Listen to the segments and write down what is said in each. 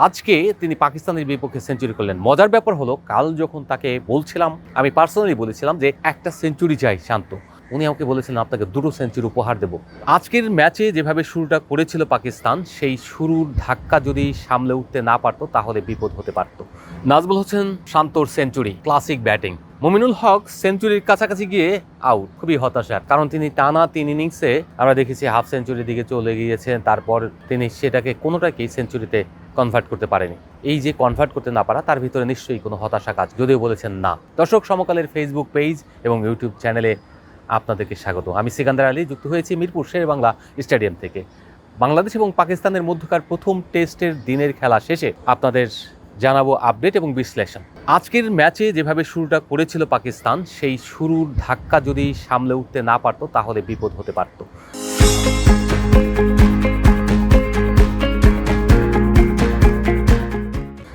আজকে তিনি পাকিস্তানের বিপক্ষে সেঞ্চুরি করলেন। মজার ব্যাপার হলো, কাল যখন তাকে বলছিলাম, আমি পার্সোনালি বলেছিলাম যে একটা সেঞ্চুরি চাই শান্ত, উনি আমাকে বলেছিলেন আপনাকে দুটো সেঞ্চুরি উপহার দেব। আজকের ম্যাচে যেভাবে শুরুটা করেছিল পাকিস্তান, সেই শুরুর ধাক্কা যদি সামলে উঠতে না পারতো তাহলে বিপদ হতে পারত। নাজমুল হোসেন শান্তর century, classic batting. Mominul Haque সেঞ্চুরির কাছাকাছি গিয়ে আউট, খুবই হতাশার, কারণ তিনি টানা 3 ইনিংসে আমরা দেখেছি হাফ সেঞ্চুরির দিকে চলে গিয়েছেন, তারপর তিনি সেটাকে কোনোটাকেই সেঞ্চুরিতে কনভার্ট করতে পারেনি। এই যে কনভার্ট করতে না পারা, তার ভিতরে নিশ্চয়ই কোনো হতাশা কাজ, যদিও বলেছেন না। দর্শক সমকালের ফেসবুক পেজ এবং ইউটিউব চ্যানেলে আপনাদেরকে স্বাগত। আমি সিকান্দার আলী, যুক্ত হয়েছি মিরপুর শেরেবাংলা স্টেডিয়াম থেকে। বাংলাদেশ এবং পাকিস্তানের মধ্যকার প্রথম টেস্টের দিনের খেলা শেষে আপনাদের জানাবো আপডেট এবং বিশ্লেষণ। আজকের ম্যাচে যেভাবে শুরুটা করেছিল পাকিস্তান, সেই শুরুর ধাক্কা যদি সামলে উঠতে না পারতো তাহলে বিপদ হতে পারত।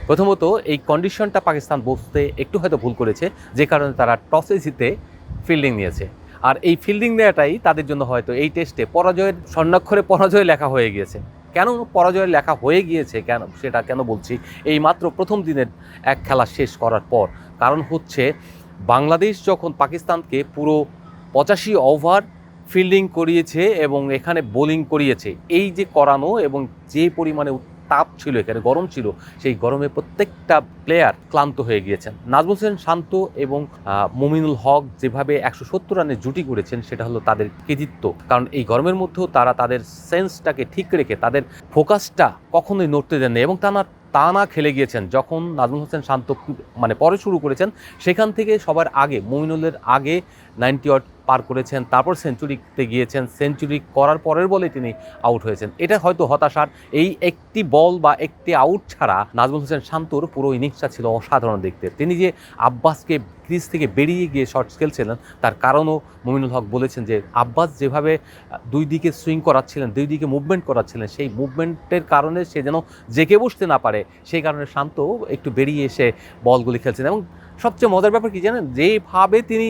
প্রথমত এই কন্ডিশনটা পাকিস্তান বসতে একটু হয়তো ভুল করেছে, যে কারণে তারা টসে জিতে ফিল্ডিং নিয়েছে। আর এই ফিল্ডিং নেওয়াটাই তাদের জন্য হয়তো এই টেস্টে পরাজয়ের স্বর্ণাক্ষরে পরাজয় লেখা হয়ে গিয়েছে। কেন পরাজয় লেখা হয়ে গিয়েছে, সেটা কেন বলছি, এই মাত্র প্রথম দিনের এক খেলা শেষ করার পর। কারণ হচ্ছে, বাংলাদেশ যখন পাকিস্তানকে পুরো 85 ওভার ফিল্ডিং করিয়েছে এবং এখানে বোলিং করিয়েছে, এই যে করানো এবং যে পরিমাণে তাপ ছিল, এখানে গরম ছিল, সেই গরমে প্রত্যেকটা প্লেয়ার ক্লান্ত হয়ে গিয়েছেন। নাজমুল হোসেন শান্ত এবং মুমিনুল হক যেভাবে 170 রানের জুটি করেছেন, সেটা হলো তাদের কৃতিত্ব। কারণ এই গরমের মধ্যেও তারা তাদের সেন্সটাকে ঠিক রেখে তাদের ফোকাসটা কখনোই নড়তে দেননি এবং টানা খেলে গিয়েছেন। যখন নাজমুল হোসেন শান্ত পরে শুরু করেছেন, সেখান থেকে সবার আগে মুমিনুলের আগে 90 ওয়াট পার করেছেন, তারপর সেঞ্চুরিতে গিয়েছেন। সেঞ্চুরি করার পরের বলে তিনি আউট হয়েছেন। এটা হয়তো হতাশার। এই একটি বল বা একটি আউট ছাড়া নাজমুল হোসেন শান্তর পুরো ইনিংসটা ছিল অসাধারণ দেখতে। তিনি যে আব্বাসকে ক্রিজ থেকে বেরিয়ে গিয়ে শর্টস খেলছিলেন, তার কারণও মুমিনুল হক বলেছেন যে আব্বাস যেভাবে দুই দিকে সুইং করাচ্ছিলেন, দুই দিকে মুভমেন্ট করাচ্ছিলেন, সেই মুভমেন্টের কারণে সে যেন জেগে বসতে না পারে, সেই কারণে শান্ত একটু বেরিয়ে এসে বলগুলি খেলছেন। এবং সবচেয়ে মজার ব্যাপার কি জানেন, যেভাবে তিনি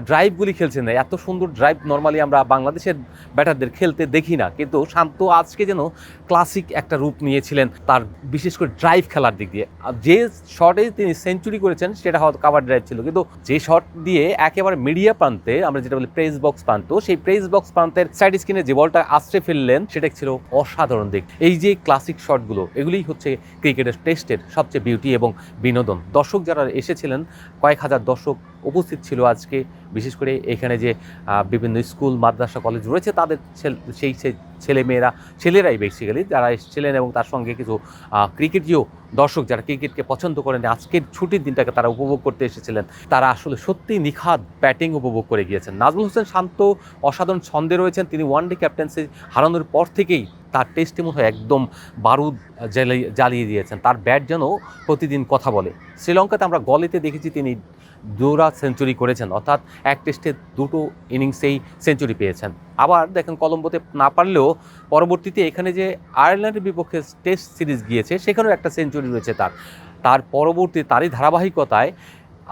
ড্রাইভগুলি খেলছেন, এত সুন্দর ড্রাইভ নর্মালি আমরা বাংলাদেশের ব্যাটারদের খেলতে দেখি না, কিন্তু শান্ত আজকে যেন ক্লাসিক একটা রূপ নিয়েছিলেন তার, বিশেষ করে ড্রাইভ খেলার দিক দিয়ে। যে শটে তিনি সেঞ্চুরি করেছেন সেটা হয়তো কাভার ড্রাইভ ছিল, কিন্তু যে শট দিয়ে একেবারে মিডিয়া প্রান্তে, আমরা যেটা বলি প্রেস বক্স প্রান্ত, সেই প্রেস বক্স প্রান্তের সাইড স্ক্রিনে যে বলটা আশ্রে ফেললেন, সেটা ছিল অসাধারণ দিক। এই যে ক্লাসিক শটগুলো, এগুলিই হচ্ছে ক্রিকেটের টেস্টের সবচেয়ে বিউটি এবং বিনোদন। দর্শক যারা এসেছিলেন, কয়েক হাজার দর্শক উপস্থিত ছিল আজকে। বিশেষ করে এখানে যে বিভিন্ন স্কুল, মাদ্রাসা, কলেজ রয়েছে, তাদের সেই ছেলেরাই বেসিক্যালি যারা এসেছিলেন, এবং তার সঙ্গে কিছু ক্রিকেটীয় দর্শক যারা ক্রিকেটকে পছন্দ করেন, আজকের ছুটির দিনটাকে তারা উপভোগ করতে এসেছিলেন। তারা আসলে সত্যিই নিখাদ ব্যাটিং উপভোগ করে গিয়েছেন। নাজমুল হোসেন শান্ত অসাধারণ ছন্দে রয়েছেন। তিনি ওয়ানডে ক্যাপ্টেন্সি হারানোর পর থেকেই তার টেস্টে মনে হয় একদম বারুদ জ্বালিয়ে দিয়েছেন। তার ব্যাট যেন প্রতিদিন কথা বলে। শ্রীলঙ্কাতে আমরা গলিতে দেখেছি তিনি জোড়া সেঞ্চুরি করেছেন, অর্থাৎ এক টেস্টে দুটো ইনিংসেই সেঞ্চুরি পেয়েছেন। আবার দেখেন কলম্বোতে না পারলেও পরবর্তীতে এখানে যে আয়ারল্যান্ডের বিপক্ষে টেস্ট সিরিজ গিয়েছে, সেখানেও একটা সেঞ্চুরি রয়েছে তার পরবর্তী তারই ধারাবাহিকতায়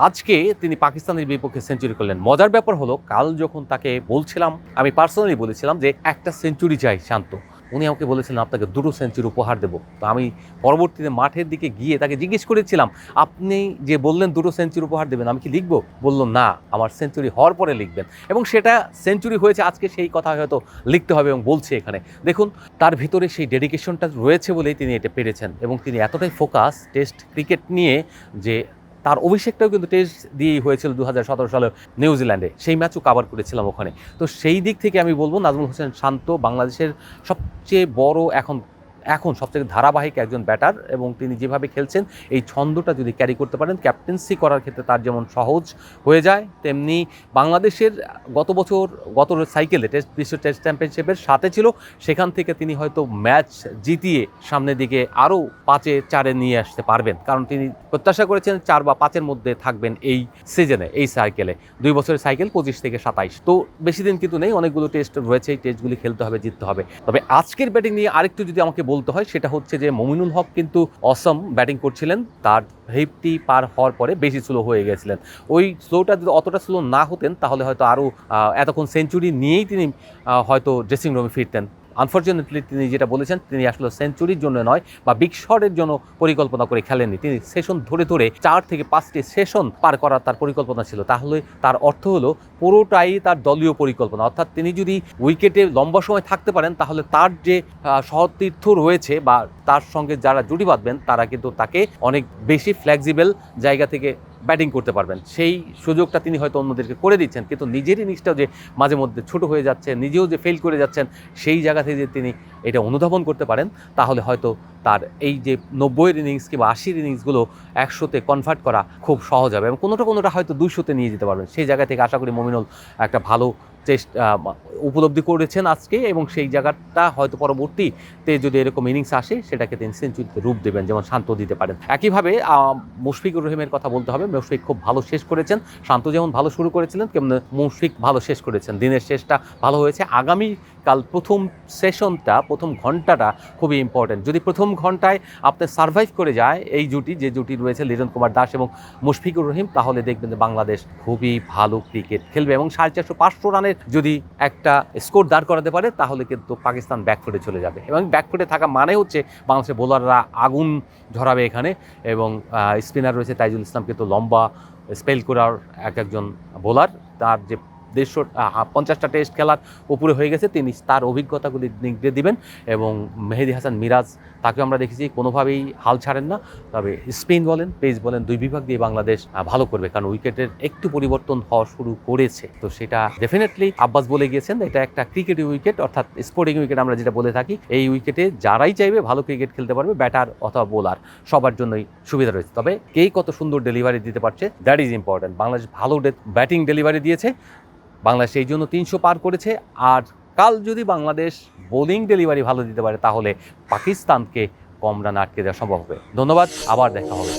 আজকে তিনি পাকিস্তানের বিপক্ষে সেঞ্চুরি করলেন। মজার ব্যাপার হলো, কাল যখন তাকে বলছিলাম, আমি পার্সোনালি বলেছিলাম যে একটা সেঞ্চুরি চাই শান্ত, উনি আমাকে বলেছিলেন আপনাকে দুটো সেঞ্চুরি উপহার দেব। তো আমি পরবর্তীতে মাঠের দিকে গিয়ে তাকে জিজ্ঞেস করেছিলাম, আপনি যে বললেন দুটো সেঞ্চুরি উপহার দেবেন, আমি কি লিখবো? বললো না, আমার সেঞ্চুরি হওয়ার পরে লিখবেন। এবং সেটা সেঞ্চুরি হয়েছে আজকে, সেই কথা হয়তো লিখতে হবে এবং বলছে এখানে। দেখুন, তার ভিতরে সেই ডেডিকেশনটা রয়েছে বলেই তিনি এটা পেরেছেন। এবং তিনি এতটাই ফোকাস টেস্ট ক্রিকেট নিয়ে যে তার অভিষেকটাও কিন্তু টেস্ট দিয়েই হয়েছিল 2017 সালে নিউজিল্যান্ডে, সেই ম্যাচও কাভার করেছিলাম ওখানে। তো সেই দিক থেকে আমি বলবো নাজমুল হোসেন শান্ত বাংলাদেশের সবচেয়ে বড় এখন সবথেকে ধারাবাহিক একজন ব্যাটার। এবং তিনি যেভাবে খেলছেন, এই ছন্দটা যদি ক্যারি করতে পারেন, ক্যাপ্টেন্সি করার ক্ষেত্রে তার যেমন সহজ হয়ে যায়, তেমনি বাংলাদেশের গত সাইকেলে বিশ্ব টেস্ট চ্যাম্পিয়নশিপের সাথে ছিল, সেখান থেকে তিনি হয়তো ম্যাচ জিতিয়ে সামনের দিকে আরও 5-4 নিয়ে আসতে পারবেন। কারণ তিনি প্রত্যাশা করেছেন 4 বা 5-এর মধ্যে থাকবেন এই সিজনে, এই সাইকেলে। 2 বছরের সাইকেল 25 থেকে 27, তো বেশি দিন কিন্তু নেই, অনেকগুলো টেস্ট রয়েছে, এই টেস্টগুলি খেলতে হবে, জিততে হবে। তবে আজকের ব্যাটিং নিয়ে আরেকটু যদি আমাকে বলতে হয়, সেটা হচ্ছে যে মুমিনুল হক কিন্তু অসম ব্যাটিং করছিলেন। তার 50 পার হওয়ার পরে বেশি স্লো হয়ে গেছিলেন। ওই স্লোটা যদি অতটা স্লো না হতেন, তাহলে হয়তো আরও এতক্ষণ সেঞ্চুরি নিয়েই তিনি হয়তো ড্রেসিং রুমে ফিরতেন। আনফর্চুনেটলি তিনি যেটা বলেছেন, তিনি আসলে সেঞ্চুরির জন্য নয় বা বিগ শটের জন্য পরিকল্পনা করে খেলেননি। তিনি সেশন ধরে ধরে 4 থেকে 5টি সেশন পার করার তার পরিকল্পনা ছিল। তাহলে তার অর্থ হলো পুরোটাই তার দলীয় পরিকল্পনা। অর্থাৎ তিনি যদি উইকেটে লম্বা সময় থাকতে পারেন, তাহলে তার যে সহতীর্থ রয়েছে বা তার সঙ্গে যারা জুটি বাঁধবেন, তারা কিন্তু তাকে অনেক বেশি ফ্লেক্সিবল জায়গা থেকে ব্যাটিং করতে পারবেন। সেই সুযোগটা তিনি হয়তো অন্যদেরকে করে দিচ্ছেন, কিন্তু নিজের ইনিংসটাও যে মাঝে মধ্যে ছোট হয়ে যাচ্ছে, নিজেও যে ফেল করে যাচ্ছেন, সেই জায়গা থেকে যে তিনি এটা অনুধাবন করতে পারেন, তাহলে হয়তো তার এই যে 90-এর ইনিংস কিংবা 80-র ইনিংসগুলো 100-তে কনভার্ট করা খুব সহজ হবে এবং কোনোটা হয়তো 200-তে নিয়ে যেতে পারবেন। সেই জায়গা থেকে আশা করি মমিনুল একটা ভালো উপলব্ধি করেছেন আজকে, এবং সেই জায়গাটা হয়তো পরবর্তীতে যদি এরকম ইনিংস আসে, সেটাকে তিনি সেঞ্চুরিতে রূপ দেবেন, যেমন শান্ত দিতে পারেন। একইভাবে মুশফিকুর রহিমের কথা বলতে হবে। মুশফিক খুব ভালো শেষ করেছেন। শান্ত যেমন ভালো শুরু করেছিলেন, তেমন মুশফিক ভালো শেষ করেছেন। দিনের শেষটা ভালো হয়েছে। আগামীকাল প্রথম সেশনটা, প্রথম ঘন্টাটা খুবই ইম্পর্টেন্ট। যদি প্রথম ঘন্টায় আপনি সার্ভাইভ করে যায় এই যে জুটি রয়েছে লিটন কুমার দাস এবং মুশফিকুর রহিম, তাহলে দেখবেন যে বাংলাদেশ খুবই ভালো ক্রিকেট খেলবে এবং 450-500 রানের যদি একটা স্কোর দাঁড় করাতে পারে, তাহলে কিন্তু পাকিস্তান ব্যাকফুটে চলে যাবে। এবং ব্যাকফুটে থাকা মানে হচ্ছে বাংলাদেশের বোলাররা আগুন ঝরাবে এখানে, এবং স্পিনার রয়েছে তাইজুল ইসলাম, কিন্তু লম্বা স্পেল করার একজন বোলার। তার যে 150টা টেস্ট খেলার উপরে হয়ে গেছে, তিনি তার অভিজ্ঞতাগুলি নিগড়ে দিবেন। এবং মেহেদী হাসান মিরাজ, তাকে আমরা দেখেছি কোনোভাবেই হাল ছাড়েন না। তবে স্পিন বলেন, পেস বলেন, দুই বিভাগ দিয়ে বাংলাদেশ ভালো করবে, কারণ উইকেটের একটু পরিবর্তন হওয়া শুরু করেছে। তো সেটা ডেফিনেটলি আব্বাস বলে গিয়েছেন, এটা একটা ক্রিকেট উইকেট, অর্থাৎ স্পোর্টিং উইকেট আমরা যেটা বলে থাকি। এই উইকেটে যারাই চাইবে ভালো ক্রিকেট খেলতে পারবে, ব্যাটার অথবা বোলার, সবার জন্যই সুবিধা রয়েছে। তবে কে কত সুন্দর ডেলিভারি দিতে পারছে, দ্যাট ইজ ইম্পর্টেন্ট। বাংলাদেশ ভালো ব্যাটিং ডেলিভারি দিয়েছে, বাংলাদেশ এই জন্য 300 পার করেছে। আর কাল যদি বাংলাদেশ বোলিং ডেলিভারি ভালো দিতে পারে, তাহলে পাকিস্তানকে কম রান আটকে দেওয়া সম্ভব হবে। ধন্যবাদ, আবার দেখা হবে।